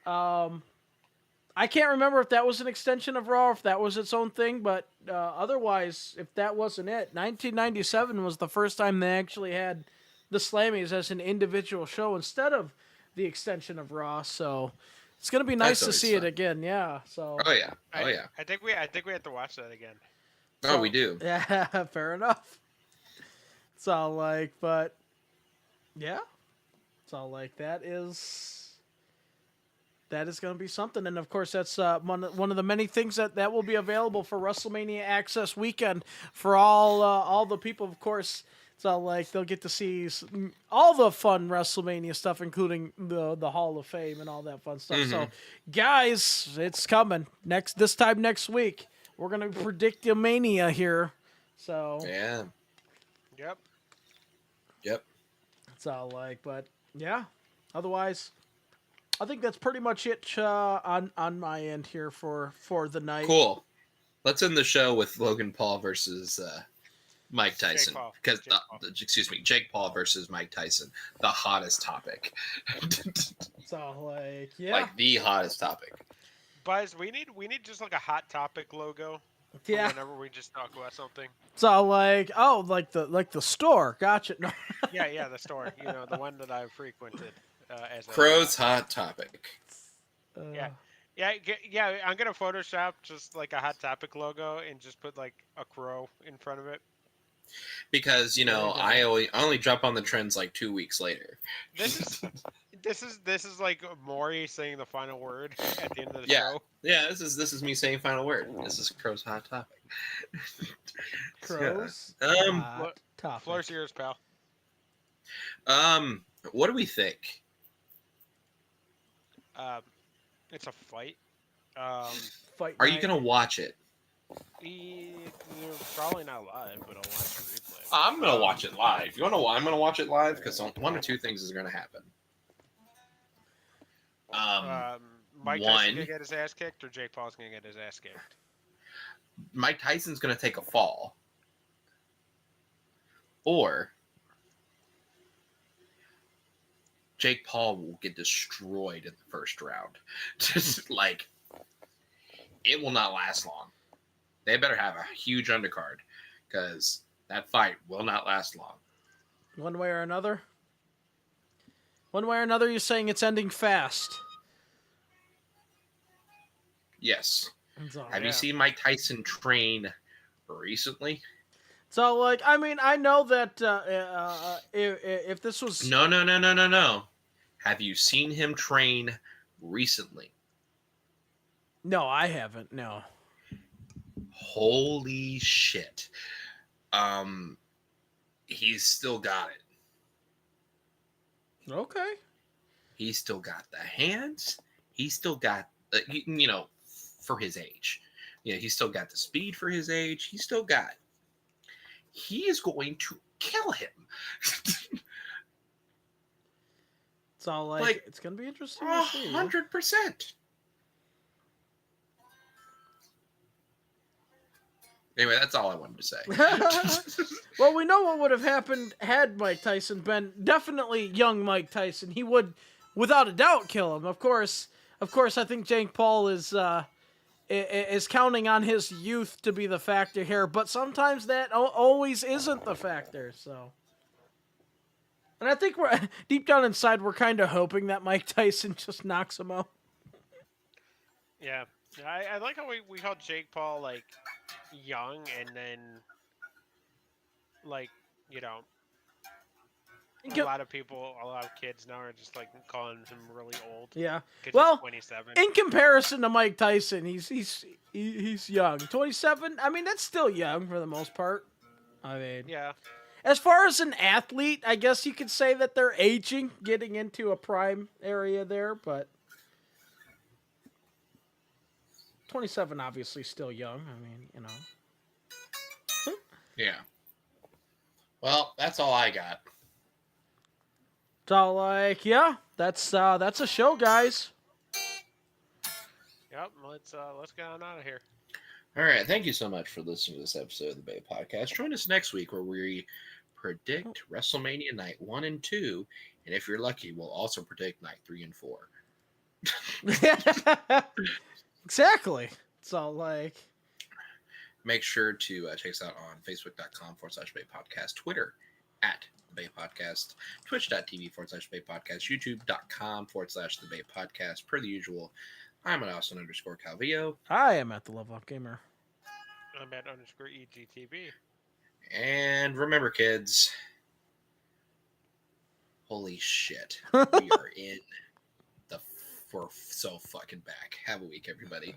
I can't remember if that was an extension of Raw, or if that was its own thing, but otherwise, if that wasn't it, 1997 was the first time they actually had the Slammies as an individual show instead of the extension of Raw. So it's gonna be nice to always see it fun. again. Yeah. So. Oh yeah. I think we have to watch that again. Oh, we do. Yeah, fair enough. It's all like, but yeah, it's all like that is going to be something, and of course that's one of the many things that will be available for WrestleMania Access Weekend for all the people. Of course, it's all like they'll get to see all the fun WrestleMania stuff, including the Hall of Fame and all that fun stuff. Mm-hmm. So, guys, it's coming this time next week. We're gonna predict the Mania here, so Yeah. Yep. it's all like, but yeah. Otherwise, I think that's pretty much it on my end here for the night. Cool. Let's end the show with Logan Paul versus Mike Tyson. Paul. Because Jake Paul. Jake Paul versus Mike Tyson, the hottest topic. It's all like, yeah, Like the hottest topic. Buzz, we need just like a hot topic logo. For yeah. whenever we just talk about something. It's all like, oh, like the store. Gotcha. No. Yeah, the store. You know, the one that I've frequented. As Crow's hot topic. Yeah. I'm gonna Photoshop just like a hot topic logo and just put like a crow in front of it. Because I only jump on the trends like 2 weeks later. This is like Maury saying the final word at the end of the Yeah. show. Yeah, this is me saying final word. This is Crow's hot topic. Crows. Yeah. Topic. Floor's yours, pal. What do we think? It's a fight. Fight Are you night. gonna watch it? You're probably not live, but I'll watch the replay. I'm gonna watch it live. You wanna know why I'm gonna watch it live? Because one or two things is gonna happen. Mike one- Tyson's gonna get his ass kicked, or Jake Paul's gonna get his ass kicked. Mike Tyson's gonna take a fall, or Jake Paul will get destroyed in the first round. Just like it will not last long. They better have a huge undercard because that fight will not last long. One way or another. One way or another, you're saying it's ending fast. Yes. It's all, Have you seen Mike Tyson train recently? So, like, I mean, I know that if this was... No. Have you seen him train recently? No, I haven't, no. holy shit. He's still got it. Okay. He's still got the hands. He's still got, for his age. He's still got the speed for his age. He's still got. He is going to kill him. It's all like it's gonna be interesting to see. 100%. Anyway, that's all I wanted to say. Well, we know what would have happened had Mike Tyson been definitely young Mike Tyson. He would, without a doubt, kill him. Of course, I think Jake Paul is counting on his youth to be the factor here, but sometimes that always isn't the factor. So, and I think we're deep down inside, we're kind of hoping that Mike Tyson just knocks him out. Yeah. I like how we called Jake Paul like young, and then like a lot of kids now are just like calling him really old. Yeah. 'Cause Well, he's 27. in comparison to Mike Tyson, he's young. 27. I mean, that's still young for the most part. I mean, Yeah. as far as an athlete, I guess you could say that they're aging, getting into a prime area there, but 27 obviously still young. I mean, Yeah. Well, that's all I got. So like, yeah, that's a show, guys. Yep. Let's get on out of here. All right. Thank you so much for listening to this episode of the Bay Podcast. Join us next week where we predict WrestleMania Night 1 and 2. And if you're lucky, we'll also predict Night 3 and 4. Exactly. So like, make sure to check us out on Facebook.com/Bay Podcast, Twitter @The Bay Podcast, Twitch.tv/Bay Podcast, YouTube.com/The Bay Podcast. Per the usual, I'm at Austin_Calvillo. I am at the Love Off Gamer. I'm at _EGTV. And remember, kids, holy shit, we are in we're so fucking back. Have a week, everybody.